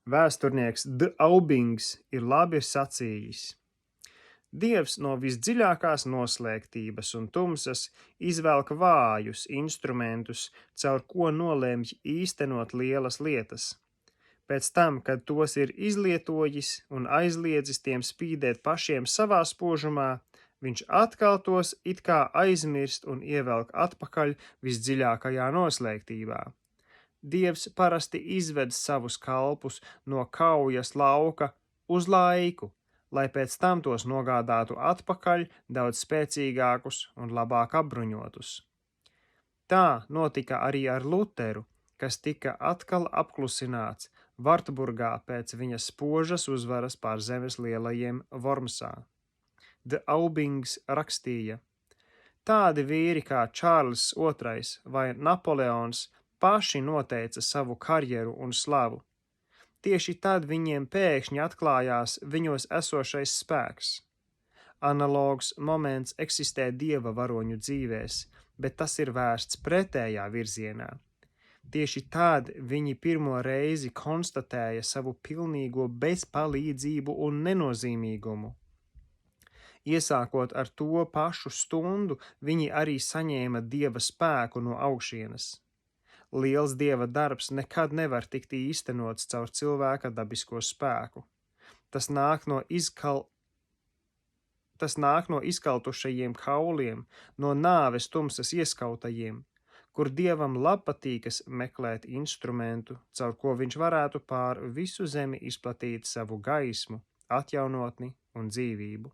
Vēsturnieks D. Aubings ir labi sacījis. Dievs no visdziļākās noslēgtības un tumsas izvelk vājus instrumentus, caur ko nolemj īstenot lielas lietas. Pēc tam, kad tos ir izlietojis un aizliedzis tiem spīdēt pašiem savā spožumā, viņš atkal tos it kā aizmirst un ievelk atpakaļ visdziļākajā noslēgtībā. Dievs parasti izved savus kalpus no kaujas lauka uz laiku, lai pēc tam tos nogādātu atpakaļ daudz spēcīgākus un labāk apbruņotus. Tā notika arī ar Luteru, kas tika atkal apklusināts Vartburgā pēc viņa spožas uzvaras pār zemes lielajiem Wormsā. De Aubings rakstīja: Tādi vīri kā Čārlis II vai Napoleons paši noteica savu karjeru un slavu. Tieši tad viņiem pēkšņi atklājās viņos esošais spēks. Analogs moments eksistē dieva varoņu dzīvēs, bet tas ir vērsts pretējā virzienā. Tieši tad viņi pirmo reizi konstatēja savu pilnīgo bezpalīdzību un nenozīmīgumu. Iesākot ar to pašu stundu, viņi arī saņēma dieva spēku no augšienes. Liels dieva darbs nekad nevar tikt īstenots caur cilvēka dabisko spēku. Tas nāk no izkaltušajiem kauliem, no nāves tumsas ieskautajiem, kur dievam labpatīkas meklēt instrumentu, caur ko viņš varētu pār visu zemi izplatīt savu gaismu, atjaunotni un dzīvību.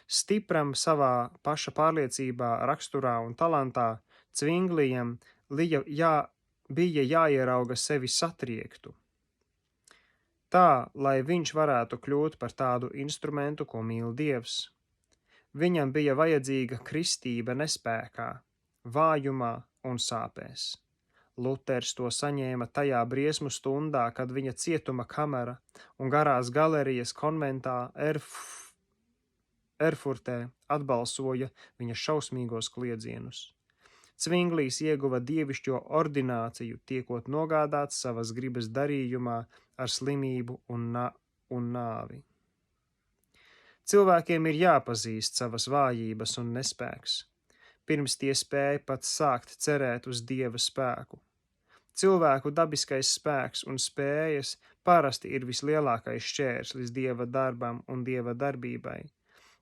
Stipram savā paša pārliecībā, raksturā un talantā, Cvinglijam bija jāierauga sevi satriektu. Tā, lai viņš varētu kļūt par tādu instrumentu, ko mīl Dievs. Viņam bija vajadzīga kristība nespēkā, vājumā un sāpēs. Luters to saņēma tajā briesmu stundā, kad viņa cietuma kamera un garās galerijas konventā Erfurtē atbalsoja viņa šausmīgos kliedzienus. Cvinglijs ieguva dievišķo ordināciju, tiekot nogādāts savas gribas darījumā ar slimību un nāvi. Cilvēkiem ir jāpazīst savas vājības un nespēks, pirms tie spēj pat sākt cerēt uz dieva spēku. Cilvēku dabiskais spēks un spējas parasti ir vislielākais šķērslis dieva darbam un dieva darbībai.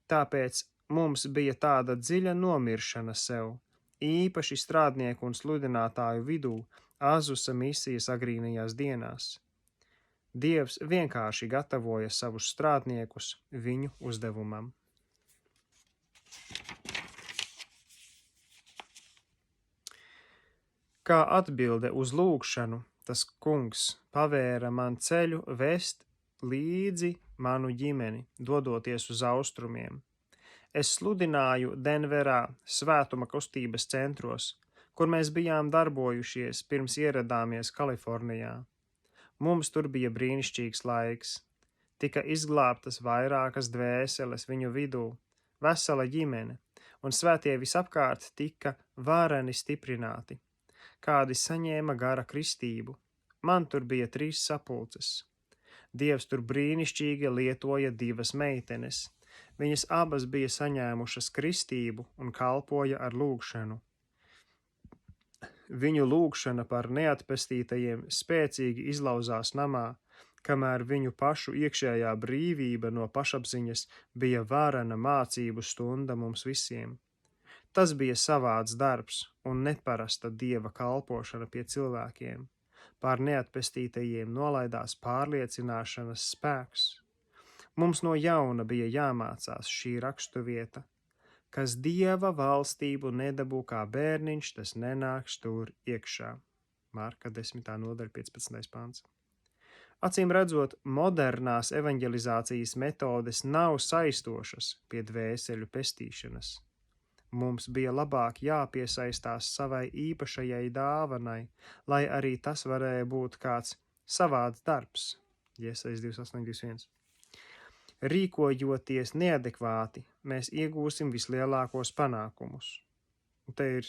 Tāpēc mums bija tāda dziļa nomiršana sev, īpaši strādnieku un sludinātāju vidū Azusa misijas agrīnajās dienās. Dievs vienkārši gatavoja savus strādniekus viņu uzdevumam. Kā atbilde uz lūgšanu, tas kungs pavēra man ceļu vest līdzi manu ģimeni, dodoties uz austrumiem. Es sludināju Denverā, svētuma kustības centros, kur mēs bijām darbojušies pirms ieradāmies Kalifornijā. Mums tur bija brīnišķīgs laiks. Tika izglābtas vairākas dvēseles viņu vidū, vesela ģimene, un svētie visapkārt tika vareni stiprināti. Kādi saņēma gara kristību. Man tur bija 3 sapulces. Dievs tur brīnišķīgi lietoja 2 meitenes. Viņas abas bija saņēmušas kristību un kalpoja ar lūgšanu. Viņu lūgšana par neatpestītajiem spēcīgi izlauzās namā, kamēr viņu pašu iekšējā brīvība no pašapziņas bija varena mācību stunda mums visiem. Tas bija savāds darbs un neparasta dieva kalpošana pie cilvēkiem. Pār neatpestītajiem nolaidās pārliecināšanas spēks. Mums no jauna bija jāmācās šī raksturvieta, kas dieva valstību nedabū kā bērniņš, tas nenāks tur iekšā. Marka 10. nodaļa 15. pants. Acīm redzot, modernās evanģelizācijas metodes nav saistošas pie dvēseļu pestīšanas. Mums bija labāk jāpiesaistās savai īpašajai dāvanai, lai arī tas varēja būt kāds savāds darbs. Jesajas 28.21. Rīkojoties neadekvāti, mēs iegūsim vislielākos panākumus. Un te ir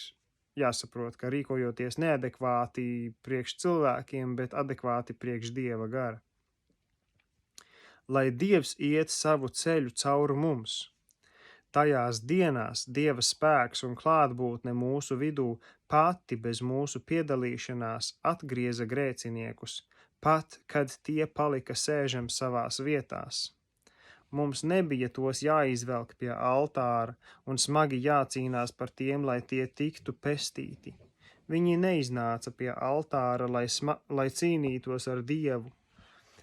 jāsaprot, ka rīkojoties neadekvāti priekš cilvēkiem, bet adekvāti priekš dieva gara. lai Dievs iet savu ceļu cauri mums. Tajās dienās Dieva spēks un klātbūtne mūsu vidū pati bez mūsu piedalīšanās atgrieza grēciniekus, pat kad tie palika sēžam savās vietās. Mums nebija tos jāizvelk pie altāra un smagi jācīnās par tiem, lai tie tiktu pestīti. Viņi neiznāca pie altāra, lai cīnītos ar Dievu.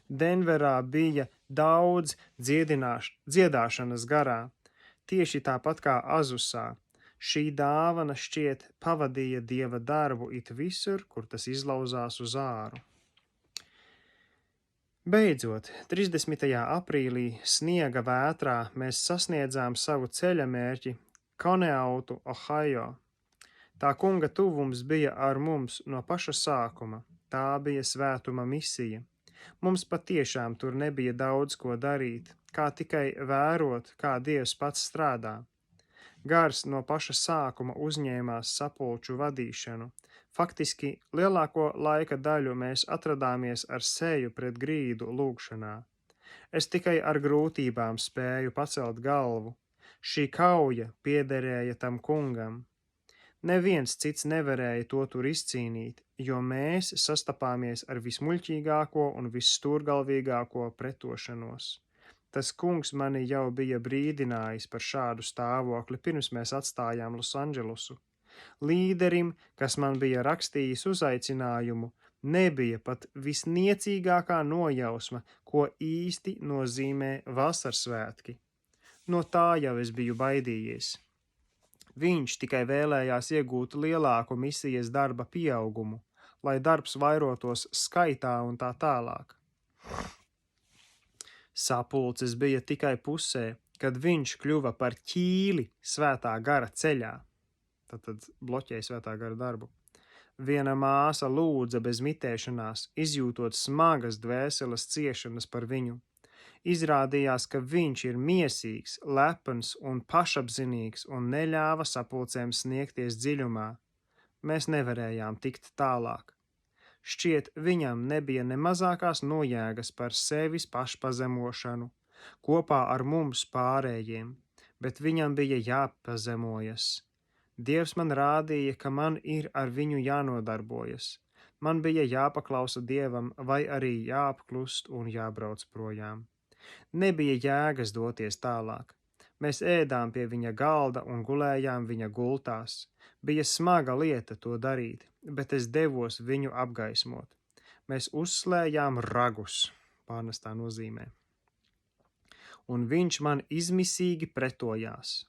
Denverā bija daudz dziedāšanas garā, tieši tāpat kā Azusā. Šī dāvana šķiet pavadīja Dieva darbu it visur, kur tas izlauzās uz āru. Beidzot, 30. aprīlī sniega vētrā mēs sasniedzām savu ceļa mērķi Koneautu, Ohio. Tā kunga tuvums bija ar mums no paša sākuma. Tā bija svētuma misija. Mums patiešām tur nebija daudz ko darīt, kā tikai vērot, kā Dievs pats strādā. Gars no paša sākuma uzņēmās sapulču vadīšanu. Faktiski lielāko laika daļu mēs atradāmies ar seju pret grīdu lūgšanā. Es tikai ar grūtībām spēju pacelt galvu. Šī kauja piederēja tam kungam. Neviens cits nevarēja to tur izcīnīt, jo mēs sastapāmies ar vismuļķīgāko un vissstūrgalvīgāko pretošanos. Tas kungs mani jau bija brīdinājis par šādu stāvokli, pirms mēs atstājām Losandželosu. Līderim, kas man bija rakstījis uzaicinājumu, nebija pat visniecīgākā nojausma, ko īsti nozīmē vasarsvētki. No tā jau es biju baidījies. Viņš tikai vēlējās iegūt lielāku misijas darba pieaugumu, lai darbs vairotos skaitā un tā tālāk. Sapulces bija tikai pusē, kad viņš kļuva par ķīli svētā gara ceļā. Tad bloķēja svētā gara darbu. Viena māsa lūdza bez mitēšanās, izjūtot smagas dvēseles ciešanas par viņu. Izrādījās, ka viņš ir miesīgs, lepns un pašapzinīgs un neļāva sapulcēm sniegties dziļumā. Mēs nevarējām tikt tālāk. Šķiet, viņam nebija ne mazākās nojēgas par sevis pašpazemošanu, kopā ar mums pārējiem, bet viņam bija jāpazemojas. Dievs man rādīja, ka man ir ar viņu jānodarbojas. Man bija jāpaklausa Dievam vai arī jāapklust un jābrauc projām. Nebija jēgas doties tālāk. Mēs ēdām pie viņa galda un gulējām viņa gultās. Bija smaga lieta to darīt, bet es devos viņu apgaismot. Mēs uzslējām ragus, pārnestā nozīmē. Un viņš man izmisīgi pretojās.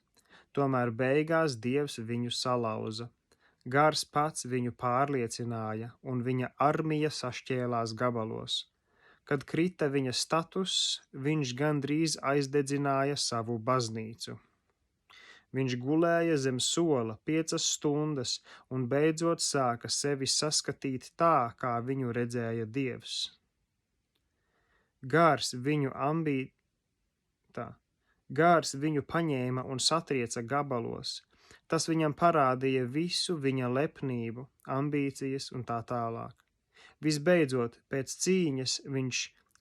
Tomēr beigās Dievs viņu salauza. Gars pats viņu pārliecināja, un viņa armija sašķēlās gabalos. Kad krita viņa status, viņš gandrīz aizdedzināja savu baznīcu. Viņš gulēja zem sola 5 stundas un beidzot sāka sevi saskatīt tā, kā viņu redzēja Dievs. Gars viņu paņēma un satrieca gabalos. Tas viņam parādīja visu viņa lepnību, ambīcijas un tā tālāk. Visbeidzot, pēc cīņas viņš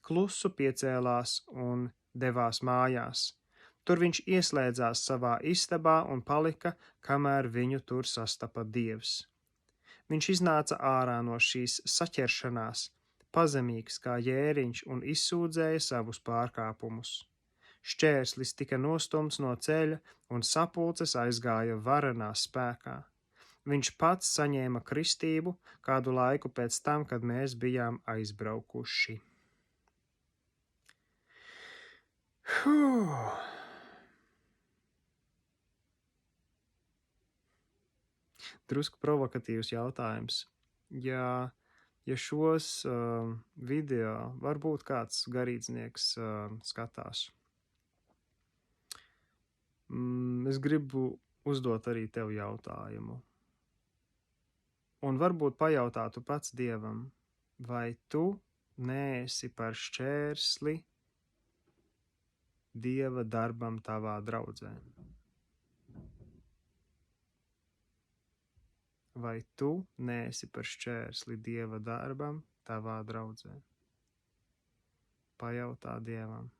klusu piecēlās un devās mājās. Tur viņš ieslēdzās savā istabā un palika, kamēr viņu tur sastapa Dievs. Viņš iznāca ārā no šīs saķeršanās, pazemīgs kā jēriņš un izsūdzēja savus pārkāpumus. Šķērslis tika nostumts no ceļa un sapulces aizgāja varenā spēkā. Viņš pats saņēma kristību kādu laiku pēc tam, kad mēs bijām aizbraukuši. Drusku provokatīvs jautājums. Ja šos video varbūt kāds garīdznieks skatās, es gribu uzdot arī tev jautājumu. Un varbūt pajautātu pats Dievam, vai tu neesi par šķērsli Dieva darbam tavā draudzē? Vai tu neesi par šķērsli Dieva darbam tavā draudzē? Pajautā Dievam.